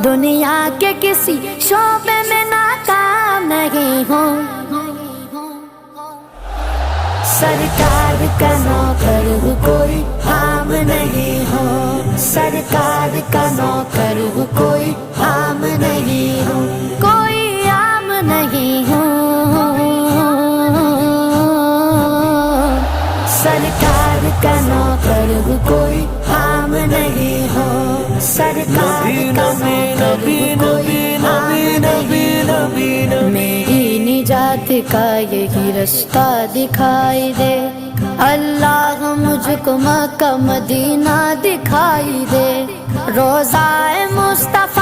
دنیا کے کسی شعبے میں ناکام نہیں ہوں، سرکار کا نوکر ہوں کوئی عام نہیں ہوں، سرکار کا نوکر ہوں کوئی عام نہیں ہوں، کوئی عام نہیں ہوں، سرکار کا نوکر ہوں کوئی عام نہیں ہوں، سرکار کا نوکر ہوں کوئی عام نہیں ہوں، میری نجات کا یہی رستہ دکھائی دے، اللہ مجھ کو مکہ مدینہ دکھائی دے، روضہ مصطفیٰ